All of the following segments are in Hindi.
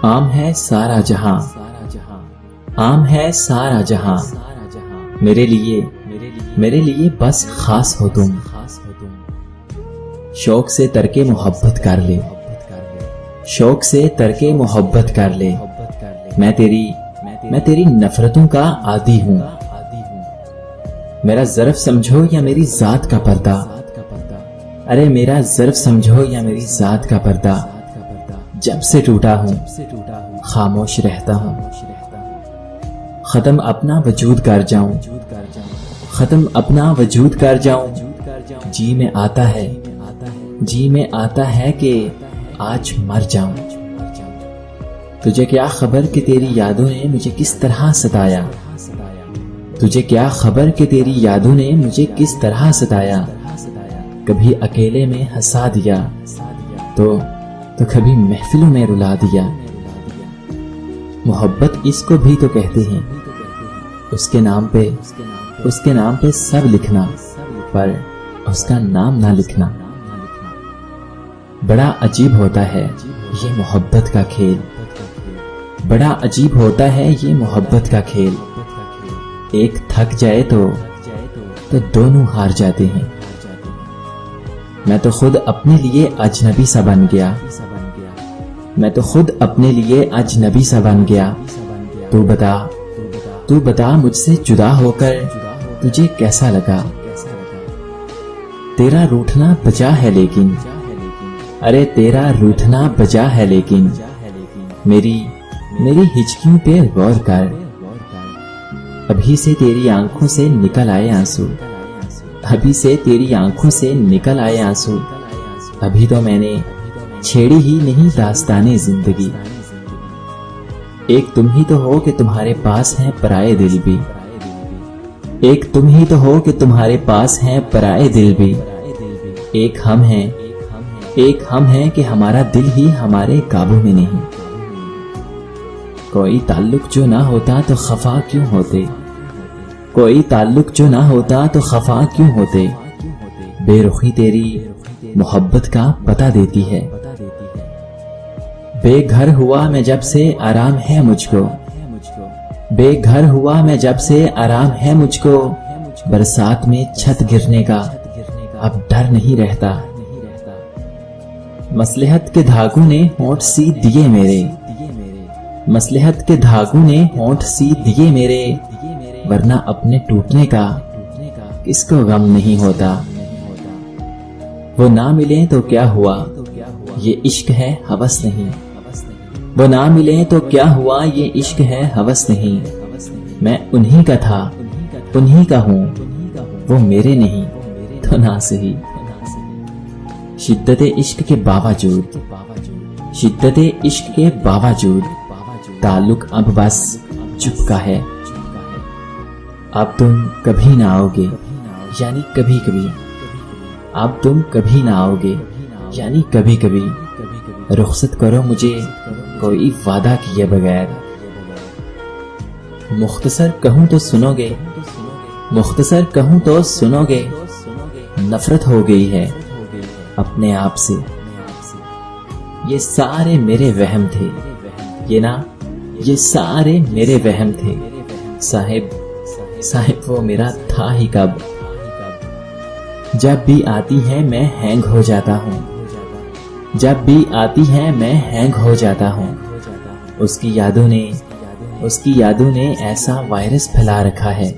आम है सारा जहां, आम है सारा जहां, मेरे लिए बस खास हो तुम। शौक से तरके मोहब्बत कर ले, शौक से तरके मोहब्बत कर ले। मैं तेरी नफरतों का आदी हूं। मेरा ज़र्फ समझो या मेरी जात का पर्दा, अरे मेरा ज़र्फ समझो या मेरी जात का पर्दा। जब से टूटा हूं खामोश रहता हूं। खत्म अपना वजूद कर जाऊं, खत्म अपना वजूद कर जाऊं। जी में आता है कि आज मर जाऊं। तुझे क्या खबर कि तेरी यादों ने मुझे किस तरह सताया, तुझे क्या खबर कि तेरी यादों ने मुझे किस तरह सताया। कभी अकेले में हंसा दिया तो कभी महफिलों में रुला दिया। मोहब्बत इसको भी तो कहते हैं, उसके नाम पे सब लिखना, पर उसका नाम ना लिखना। बड़ा अजीब होता है ये मोहब्बत का खेल, बड़ा अजीब होता है ये मोहब्बत का खेल। एक थक जाए तो दोनों हार जाते हैं। मैं तो खुद अपने लिए अजनबी सा बन गया, मैं तो खुद अपने लिए अजनबी सा बन गया। तू बता मुझसे जुदा होकर तुझे कैसा लगा। तेरा रूठना बजा है लेकिन, अरे तेरा रूठना बजा है लेकिन। मेरी हिचकियों पे गौर कर, अभी से तेरी आंखों से निकल आए आंसू, अभी से तेरी आंखों से निकल आए आंसू। अभी तो मैंने छेड़ी ही नहीं दास्ताने जिंदगी। एक तुम ही तो हो कि तुम्हारे पास हैं पराए दिल भी, एक तुम ही तो हो कि तुम्हारे पास हैं पराए दिल भी। एक हम हैं कि हमारा दिल ही हमारे काबू में नहीं। कोई ताल्लुक जो ना होता तो खफा क्यों होते, कोई ताल्लुक जो ना होता तो खफा क्यों होते। बेरुखी तेरी मोहब्बत का पता देती है। बेघर हुआ मैं जब से आराम है मुझको, बेघर हुआ मैं जब से आराम है मुझको। बरसात में छत गिरने का अब डर नहीं रहता। मसलहत के धागों ने होंठ सी दिए मेरे, मसलहत के धागों ने होंठ सी दिए मेरे। वरना अपने टूटने का किसको गम नहीं होता। वो ना मिले तो क्या हुआ, ये इश्क है हवस नहीं। वो ना मिले तो क्या हुआ, ये इश्क है हवस नहीं। मैं उन्हीं का था, उन्हीं का हूं, वो मेरे नहीं तो ना सही। शिद्दत इश्क के बावजूद, शिद्दत इश्क के बावजूद ताल्लुक अब बस चुपका है। अब तुम कभी ना आओगे यानी कभी कभी, अब तुम कभी ना आओगे यानी कभी कभी। रुखसत करो मुझे कोई वादा किए बगैर। मुख्तसर कहूं तो सुनोगे, मुख्तसर कहूं तो सुनोगे। नफरत हो गई है अपने आप से। ये सारे मेरे वहम थे, ये सारे मेरे वहम थे। साहिब वो मेरा था ही कब। जब भी आती है मैं हैंग हो जाता हूँ, जब भी आती है मैं हैंग हो जाता हूँ। उसकी यादों ने ऐसा वायरस फैला रखा है।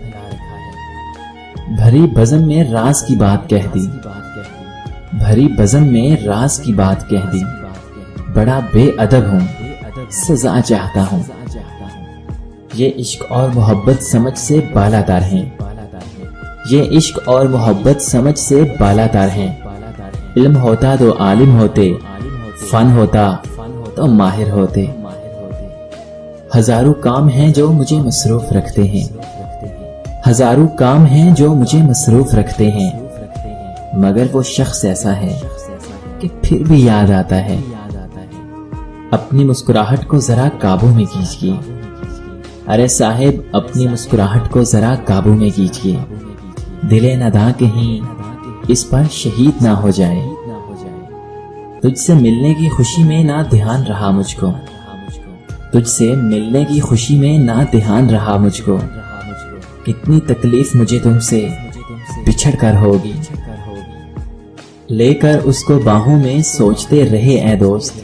भरी बज़म में राज की बात कह दी, भरी बज़म में राज की बात कह दी। बड़ा बेअदब हूँ, सजा चाहता हूँ। ये इश्क और मोहब्बत समझ से बालातर हैं, ये इश्क और मोहब्बत समझ से बालातर हैं। इल्म होता तो आलिम होते, फन होता तो माहिर होते। हजारों काम हैं जो मुझे मसरूफ रखते हैं, हजारों काम हैं जो मुझे मसरूफ रखते हैं। मगर वो शख्स ऐसा है कि फिर भी याद आता है। अपनी मुस्कुराहट को जरा काबू में कीजिए, अरे साहिब अपनी मुस्कुराहट को जरा काबू में कीजिए। दिले नदा कहीं इस पर शहीद ना हो जाए। तुझसे मिलने की खुशी में ना ध्यान रहा मुझको, तुझसे मिलने की खुशी में ना ध्यान रहा मुझको, कितनी तकलीफ मुझे तुमसे बिछड़ कर होगी। लेकर उसको बाहों में सोचते रहे ऐ दोस्त,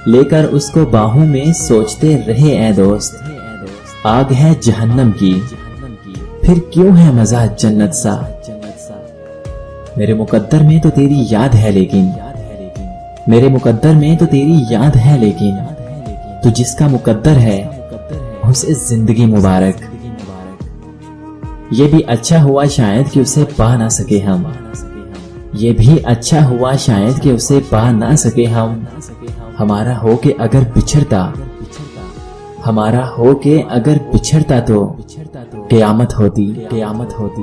लेकर उसको बाहों में सोचते रहे ऐ दोस्त, आग है जहन्नम की फिर क्यों है मजा जन्नत सा। मेरे मुकद्दर में तो तेरी याद है लेकिन, मेरे मुकद्दर में तो तेरी याद है लेकिन, तू जिसका मुकद्दर है उसे जिंदगी मुबारक। ये भी अच्छा हुआ शायद कि उसे पा ना सके हम, ये भी अच्छा हुआ शायद कि उसे पा ना सके हम। हमारा हो के अगर बिछड़ता, हमारा हो के अगर बिछड़ता तो क़यामत होती, क़यामत होती।